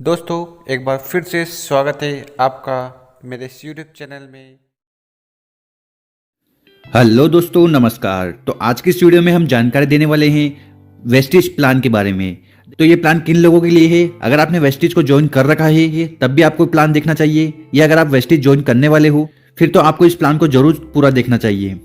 दोस्तों एक बार फिर से स्वागत है आपका मेरे इस यूट्यूब चैनल में। हेलो दोस्तों, नमस्कार। तो आज की इस वीडियो में हम जानकारी देने वाले हैं वेस्टिज प्लान के बारे में। तो ये प्लान किन लोगों के लिए है? अगर आपने वेस्टिज को ज्वाइन कर रखा है ये तब भी आपको प्लान देखना चाहिए, या अगर आप वेस्टिज ज्वाइन करने वाले हो फिर तो आपको इस प्लान को जरूर पूरा देखना चाहिए।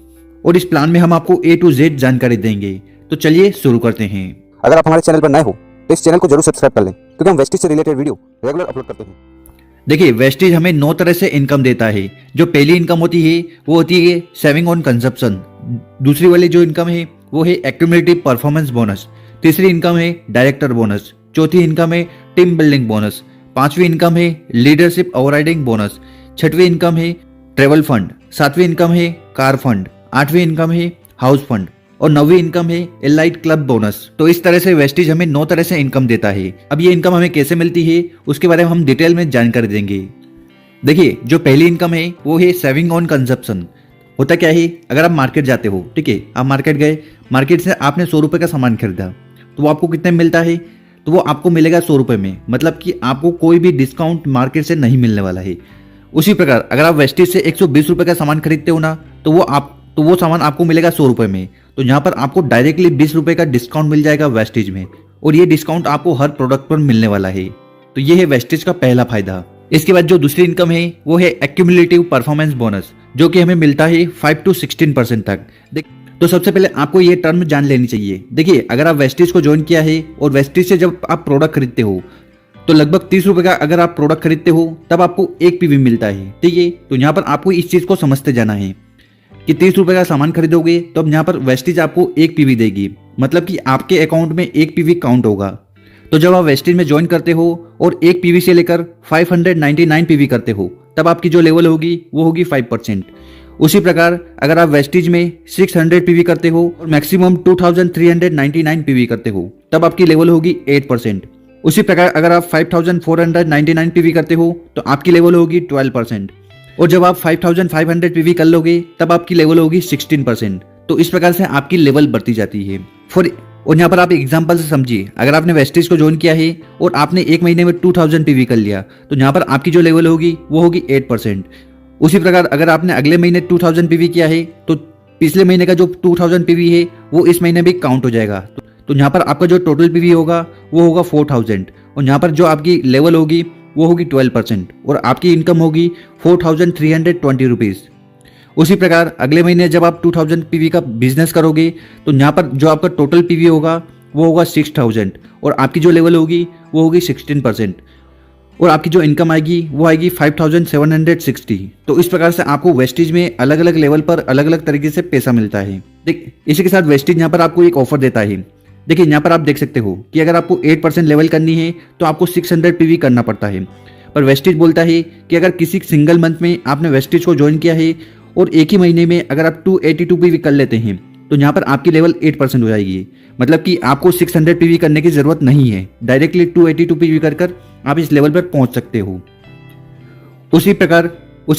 और इस प्लान में हम आपको A to Z जानकारी देंगे। तो चलिए शुरू करते हैं। अगर आप हमारे चैनल पर नए हो तो इस चैनल को जरूर सब्सक्राइब कर लें, क्योंकि हम वेस्टिज से रिलेटेड वीडियो रेगुलर अपलोड करते हैं। देखिए, वेस्टिज हमें 9 तरह से इनकम देता है। जो पहली इनकम होती है वो होती है सेविंग ऑन कंजप्शन। दूसरी वाली जो इनकम है वो है एक्यूमुलेटिव परफॉर्मेंस बोनस। तीसरी इनकम है डायरेक्टर बोनस। चौथी इनकम है टीम बिल्डिंग बोनस। पांचवी इनकम है लीडरशिप ओवरराइडिंग बोनस। छठवीं इनकम है ट्रेवल फंड। सातवीं इनकम है कार फंड। आठवीं इनकम है हाउस फंड और नौवीं इनकम है एलाइट क्लब बोनस। तो इस तरह से वेस्टिज हमें 9 तरह से इनकम देता है। अब ये इनकम हमें कैसे मिलती है उसके बारे में हम डिटेल में जानकारी देंगे। देखिए, जो पहली इनकम है वो है सेविंग ऑन कंजप्शन। होता क्या है, अगर आप मार्केट जाते हो, ठीक है, आप मार्केट गए, मार्केट से आपने 100 रुपये का सामान खरीदा, तो वो आपको कितने में मिलता है? तो वो आपको मिलेगा 100 रुपये में। मतलब कि आपको कोई भी डिस्काउंट मार्केट से नहीं मिलने वाला है। उसी प्रकार अगर आप वेस्टिज से 120 रुपये का सामान खरीदते हो ना, तो वो सामान आपको मिलेगा 100 रुपये में। तो यहाँ पर आपको डायरेक्टली 20 रुपये का डिस्काउंट मिल जाएगा वेस्टिज में, और ये डिस्काउंट आपको हर प्रोडक्ट पर मिलने वाला है। तो ये है वेस्टिज का पहला फायदा। इसके बाद जो दूसरी इनकम है वो है एक्यूमुलेटिव परफॉर्मेंस बोनस, जो कि हमें मिलता है 5 to 16% तक। तो सबसे पहले आपको ये टर्म जान लेनी चाहिए। देखिए, अगर आप वेस्टिज को ज्वाइन किया है और वेस्टिज से जब आप प्रोडक्ट खरीदते हो तो लगभग 30 रुपए का अगर आप प्रोडक्ट खरीदते हो तब आपको 1 पीवी मिलता है, ठीक है। तो यहाँ पर आपको इस चीज को समझते जाना है कि 30 रुपए का सामान खरीदोगे तो अब यहाँ पर वेस्टिज आपको 1 पीवी देगी, मतलब कि आपके अकाउंट में 1 पीवी काउंट होगा। तो जब आप वेस्टिज में ज्वाइन करते हो और 1 पीवी से लेकर 599 पीवी करते हो तब आपकी जो लेवल होगी वो होगी 5%। उसी प्रकार अगर आप वेस्टिज में 600 पीवी करते हो और मैक्सिमम 2399 पीवी करते हो तब आपकी लेवल होगी 8%। उसी प्रकार अगर आप 5499 पीवी करते हो तो आपकी लेवल होगी 12%। और जब आप 5500 पीवी कर लोगे तब आपकी लेवल होगी 16%। तो इस प्रकार से आपकी लेवल बढ़ती जाती है। और यहाँ पर आप एग्जांपल से समझिए, अगर आपने वेस्टिज को ज्वाइन किया है और आपने 1 महीने में 2000 पीवी कर लिया तो यहाँ पर आपकी जो लेवल होगी वो होगी 8%। उसी प्रकार अगर आपने अगले महीने 2000 पीवी किया है तो पिछले महीने का जो 2000 पीवी है वो इस महीने भी काउंट हो जाएगा। तो यहाँ पर आपका जो टोटल पीवी होगा वो होगा 4000, और यहाँ पर जो आपकी लेवल होगी वो होगी 12%, और आपकी इनकम होगी 4320 रुपीज़। उसी प्रकार अगले महीने जब आप 2000 पीवी का बिजनेस करोगे तो यहाँ पर जो आपका टोटल पीवी होगा वो होगा 6000, और आपकी जो लेवल होगी वो होगी 16%, और आपकी जो इनकम आएगी वो आएगी 5760। तो इस प्रकार से आपको वेस्टिज में अलग अलग लेवल पर अलग अलग तरीके से पैसा मिलता है। इसी के साथ वेस्टिज यहाँ पर आपको एक ऑफर देता है। देखिए, यहाँ पर आप देख सकते हो कि अगर आपको 8% लेवल करनी है तो आपको 600 पीवी करना पड़ता है, पर वेस्टिज बोलता है कि अगर किसी सिंगल मंथ में आपने वेस्टिज को ज्वाइन किया है और एक ही महीने में अगर आप 282 पीवी कर लेते हैं तो यहाँ पर आपकी लेवल 8% हो जाएगी। मतलब कि आपको 600 पीवी करने की जरूरत नहीं है, डायरेक्टली 282 पीवी कर आप इस लेवल पर पहुंच सकते हो। उसी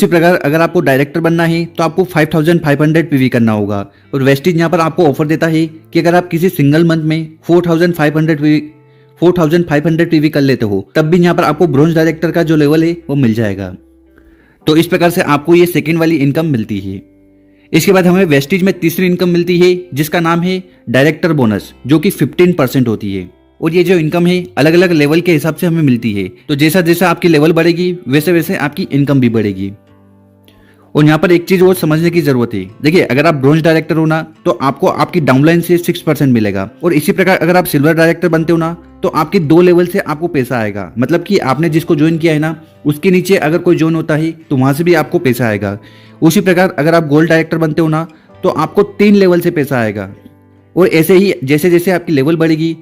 प्रकार अगर आपको डायरेक्टर बनना है तो आपको 5500 पीवी करना होगा। और वेस्टिज यहाँ पर आपको ऑफर देता है कि अगर आप किसी सिंगल मंथ में 4500 पीवी कर लेते हो तब भी यहाँ पर आपको ब्रोंज डायरेक्टर का जो लेवल है वो मिल जाएगा। तो इस प्रकार से आपको ये सेकेंड वाली इनकम मिलती है। इसके बाद हमें वेस्टिज में तीसरी इनकम मिलती है जिसका नाम है डायरेक्टर बोनस, जो कि 15% होती है। और ये जो इनकम है अलग अलग लेवल के हिसाब से हमें मिलती है। तो जैसा जैसा आपकी लेवल बढ़ेगी वैसे वैसे आपकी इनकम भी बढ़ेगी। और यहाँ पर एक चीज और समझने की जरूरत है। देखिए, अगर आप ब्रोंज डायरेक्टर हो ना तो आपको आपकी डाउनलाइन से 6% मिलेगा, और इसी प्रकार अगर आप सिल्वर डायरेक्टर बनते हो ना तो आपके 2 लेवल से आपको पैसा आएगा। मतलब कि आपने जिसको ज्वाइन किया है ना उसके नीचे अगर कोई ज्वाइन होता है तो वहां से भी आपको पैसा आएगा। उसी प्रकार अगर आप गोल्ड डायरेक्टर बनते हो ना तो आपको 3 लेवल से पैसा आएगा। और ऐसे ही जैसे जैसे आपकी लेवल बढ़ेगी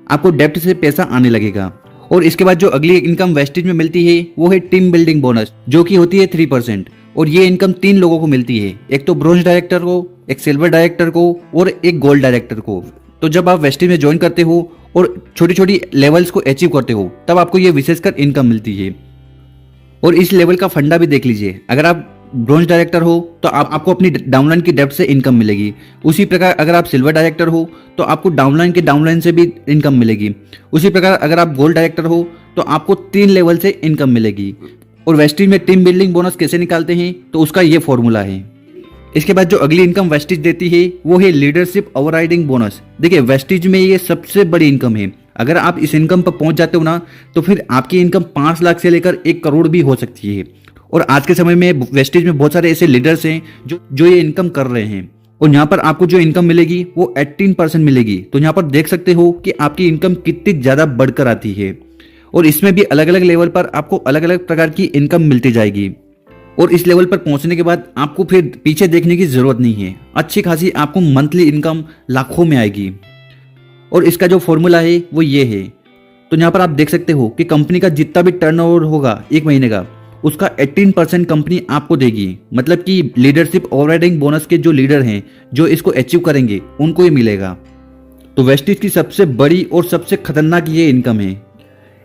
आपको डेप्ट से पैसा आने लगेगा। और इसके बाद जो अगली इनकम वेस्टिज में मिलती है वो है टीम बिल्डिंग बोनस, जो कि होती है 3%। और ये इनकम 3 लोगों को मिलती है, एक तो ब्रोंज डायरेक्टर को, एक सिल्वर डायरेक्टर को और एक गोल्ड डायरेक्टर को। तो जब आप वेस्टिज में ज्वाइन करते हो और छोटी छोटी लेवल्स को अचीव करते हो तब आपको ये विशेषकर इनकम मिलती है। और इस लेवल का फंडा भी देख लीजिए, अगर आप ब्रोंज डायरेक्टर हो तो आपको अपनी डाउनलाइन की डेप्थ से इनकम मिलेगी। उसी प्रकार अगर आप सिल्वर डायरेक्टर हो तो आपको डाउनलाइन से भी इनकम मिलेगी। उसी प्रकार अगर आप गोल्ड डायरेक्टर हो तो आपको 3 लेवल से इनकम मिलेगी। और वेस्टिज में टीम बिल्डिंग बोनस कैसे निकालते हैं, तो उसका ये फॉर्मूला है। इसके बाद जो अगली इनकम वेस्टिज देती है वो है लीडरशिप ओवरराइडिंग बोनस। देखिए वेस्टिज में ये सबसे बड़ी इनकम है। अगर आप इस इनकम पर पहुंच जाते हो ना, तो फिर आपकी इनकम 5 लाख से लेकर 1 करोड़ भी हो सकती है। और आज के समय में वेस्टिज में बहुत सारे ऐसे लीडर्स हैं जो ये इनकम कर रहे हैं। और यहाँ पर आपको जो इनकम मिलेगी वो 18% मिलेगी। तो यहाँ पर देख सकते हो कि आपकी इनकम कितनी ज्यादा बढ़कर आती है। और इसमें भी अलग अलग लेवल पर आपको अलग अलग प्रकार की इनकम मिलती जाएगी। और इस लेवल पर पहुंचने के बाद आपको फिर पीछे देखने की जरूरत नहीं है, अच्छी खासी आपको मंथली इनकम लाखों में आएगी। और इसका जो फॉर्मूला है वो ये है। तो यहाँ पर आप देख सकते हो कि कंपनी का जितना भी टर्नओवर होगा 1 महीने का, उसका 18% कंपनी आपको देगी। मतलब कि लीडरशिप ओवरराइडिंग बोनस के जो लीडर हैं, जो इसको अचीव करेंगे, उनको ही मिलेगा। तो वेस्टिज की सबसे बड़ी और सबसे खतरनाक ये इनकम है।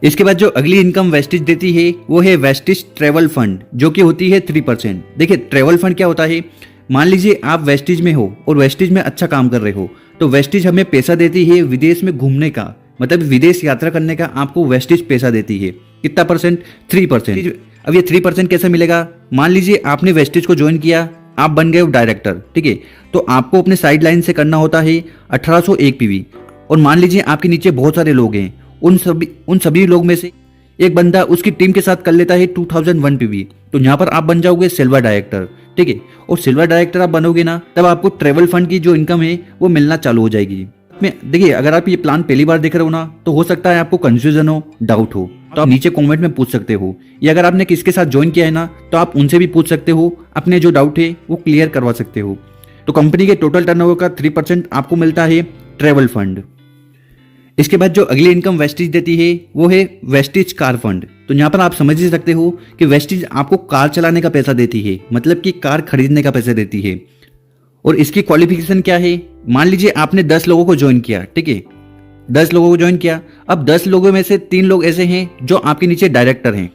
इसके बाद जो अगली इनकम वेस्टिज देती है वो है वेस्टिज ट्रेवल फंड, जो कि होती है 3%। देखिए ट्रेवल फंड क्या होता है, मान लीजिए आप वेस्टिज में हो और वेस्टिज में अच्छा काम कर रहे हो, तो वेस्टिज हमें पैसा देती है विदेश में घूमने का, मतलब विदेश यात्रा करने का आपको वेस्टिज पैसा देती है। कितना परसेंट? 3%। अब ये 3% कैसे मिलेगा? मान लीजिए आपने वेस्टिज को ज्वाइन किया, आप बन गए डायरेक्टर, ठीक है, तो आपको अपने साइड लाइन से करना होता है 1801 पीवी। और मान लीजिए आपके नीचे बहुत सारे लोग हैं, उन सभी लोग में से एक बंदा उसकी टीम के साथ कर लेता है 2001 पीवी, तो यहाँ पर आप बन जाओगे सिल्वर डायरेक्टर, ठीक है। और सिल्वर डायरेक्टर आप बनोगे ना, तब आपको ट्रेवल फंड की जो इनकम है वो मिलना चालू हो जाएगी। देखिए अगर आप ये प्लान पहली बार देख रहे हो ना, तो हो सकता है आपको कंफ्यूजन हो, डाउट हो, तो आप नीचे कमेंट में पूछ सकते हो, या अगर आपने किसके साथ ज्वाइन किया है ना, तो आप उनसे भी पूछ सकते हो, अपने जो डाउट है वो क्लियर करवा सकते हो। तो कंपनी के टोटल टर्नओवर का 3% आपको मिलता है ट्रेवल फंड। इसके बाद जो अगली इनकम वेस्टिज देती है वो है वेस्टिज कार फंड। तो यहाँ पर आप समझ ही सकते हो कि वेस्टिज आपको कार चलाने का पैसा देती है, मतलब कि कार खरीदने का पैसा देती है। और इसकी क्वालिफिकेशन क्या है? मान लीजिए आपने 10 लोगों को ज्वाइन किया, ठीक है, 10 लोगों को ज्वाइन किया। अब 10 लोगों में से 3 लोग ऐसे हैं जो आपके नीचे डायरेक्टर हैं।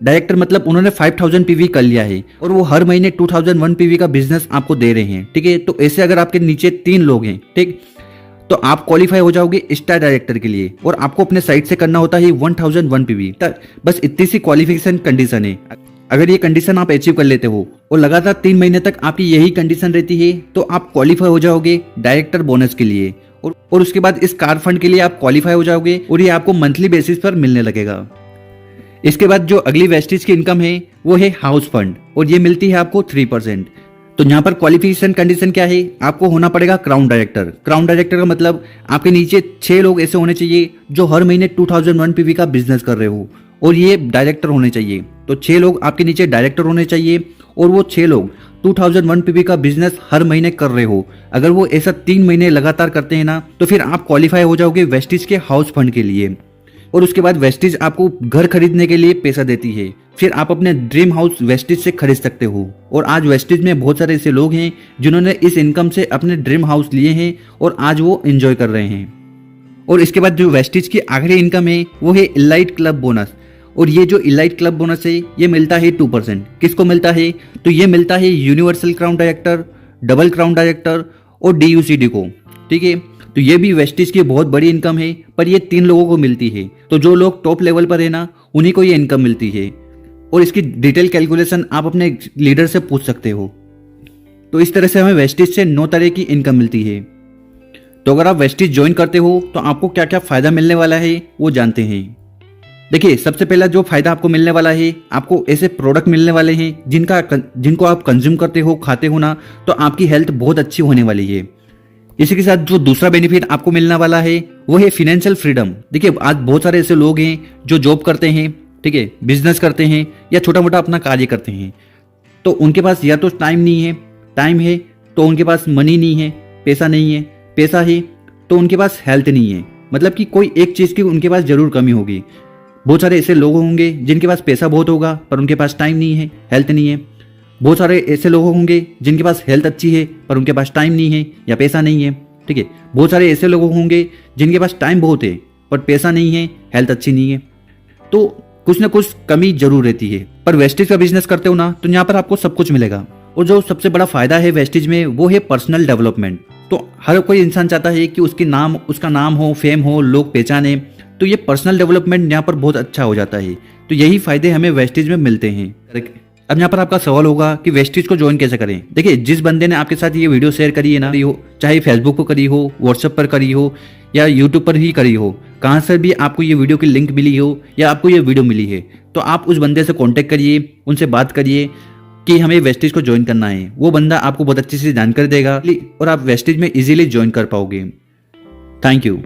डायरेक्टर मतलब उन्होंने 5000 पीवी कर लिया है और वो हर महीने 2001 पीवी का बिजनेस आपको दे रहे हैं, ठीक है। तो ऐसे अगर आपके नीचे 3 लोग हैं, ठीक, तो आप क्वालिफाई हो जाओगे स्टार डायरेक्टर के लिए। और आपको अपने साइड से करना होता है 1001 पीवी। बस इतनी सी क्वालिफिकेशन कंडीशन है। अगर ये कंडीशन आप अचीव कर लेते हो और लगातार 3 महीने तक आपकी यही कंडीशन रहती है, तो आप क्वालिफाई हो जाओगे डायरेक्टर बोनस के लिए। और उसके बाद इस कार फंड के लिए आप क्वालिफाई हो जाओगे और ये आपको मंथली बेसिस पर मिलने लगेगा। इसके बाद जो अगली वेस्टिज की इनकम है वो है हाउस फंड, और ये मिलती है आपको 3%। तो यहाँ पर क्वालिफिकेशन कंडीशन क्या है? आपको होना पड़ेगा क्राउन डायरेक्टर। क्राउन डायरेक्टर का मतलब आपके नीचे 6 लोग ऐसे होने चाहिए जो हर महीने 2001 पीवी का बिजनेस कर रहे हो, और ये डायरेक्टर होने चाहिए। तो 6 लोग आपके नीचे डायरेक्टर होने चाहिए, और वो 6 लोग 2001 पीवी का बिजनेस हर महीने कर रहे हो। अगर वो ऐसा 3 महीने लगातार करते हैं ना, तो फिर आप क्वालिफाई हो जाओगे वेस्टिज के हाउस फंड के लिए। और उसके बाद वेस्टिज आपको घर खरीदने के लिए पैसा देती है। फिर आप अपने ड्रीम हाउस वेस्टिज से खरीद सकते हो। और आज वेस्टिज में बहुत सारे ऐसे लोग हैं जिन्होंने इस इनकम से अपने ड्रीम हाउस लिए हैं और आज वो एंजॉय कर रहे हैं। और इसके बाद जो वेस्टिज की आखिरी इनकम है वो है इलाइट क्लब बोनस। और ये जो इलाइट क्लब बोनस है ये मिलता है 2%। किसको मिलता है? तो ये मिलता है universal crown director, double crown director और DUCD को, ठीक है। तो ये भी वेस्टिज की बहुत बड़ी इनकम है, पर ये 3 लोगों को मिलती है। तो जो लोग टॉप लेवल पर है ना, उन्हीं को ये इनकम मिलती है। और इसकी डिटेल कैलकुलेशन आप अपने लीडर से पूछ सकते हो। तो इस तरह से हमें वेस्टिज से 9 तरह की इनकम मिलती है। तो अगर आप वेस्टिज ज्वाइन करते हो तो आपको क्या क्या फायदा मिलने वाला है वो जानते हैं। देखिए सबसे पहला जो फायदा आपको मिलने वाला है, आपको ऐसे प्रोडक्ट मिलने वाले हैं जिनको आप कंज्यूम करते हो, खाते हो ना, तो आपकी हेल्थ बहुत अच्छी होने वाली है। इसी के साथ जो दूसरा बेनिफिट आपको मिलने वाला है वो है फाइनेंशियल फ्रीडम। देखिए आज बहुत सारे ऐसे लोग हैं जो जॉब करते हैं, ठीक है, बिजनेस करते हैं या छोटा मोटा अपना कार्य करते हैं, तो उनके पास या तो टाइम है तो उनके पास मनी नहीं है, पैसा नहीं है, पैसा है तो उनके पास हेल्थ नहीं है। मतलब कि कोई एक चीज़ की उनके पास जरूर कमी होगी। बहुत सारे ऐसे लोग होंगे जिनके पास पैसा बहुत होगा पर उनके पास टाइम नहीं है, हेल्थ नहीं है। बहुत सारे ऐसे लोग होंगे जिनके पास हेल्थ अच्छी है पर उनके पास टाइम नहीं है या पैसा नहीं है, ठीक है। बहुत सारे ऐसे लोग होंगे जिनके पास टाइम बहुत है पर पैसा नहीं है, हेल्थ अच्छी नहीं है। तो कुछ ना कुछ कमी जरूर रहती है। पर वेस्टिज का बिजनेस करते हो ना, तो यहाँ पर आपको सब कुछ मिलेगा। और जो सबसे बड़ा फायदा है वेस्टिज में वो है पर्सनल डेवलपमेंट। तो हर कोई इंसान चाहता है कि उसका नाम हो, फेम हो, लोग पहचाने। तो ये पर्सनल डेवलपमेंट यहाँ पर बहुत अच्छा हो जाता है। तो यही फायदे हमें वेस्टेज में मिलते हैं। अब यहाँ पर आपका सवाल होगा कि वेस्टेज को ज्वाइन कैसे करें। देखिए, जिस बंदे ने आपके साथ ये वीडियो शेयर करी है ना, चाहे फेसबुक पर करी हो, व्हाट्सएप पर करी हो या यूट्यूब पर ही करी हो, कहाँ से भी आपको ये वीडियो की लिंक मिली हो या आपको ये वीडियो मिली है, तो आप उस बंदे से कॉन्टेक्ट करिए, उनसे बात करिए कि हमें वेस्टेज को ज्वाइन करना है। वो बंदा आपको बहुत अच्छी से जानकारी देगा और आप वेस्टेज में इजीली ज्वाइन कर पाओगे। Thank you.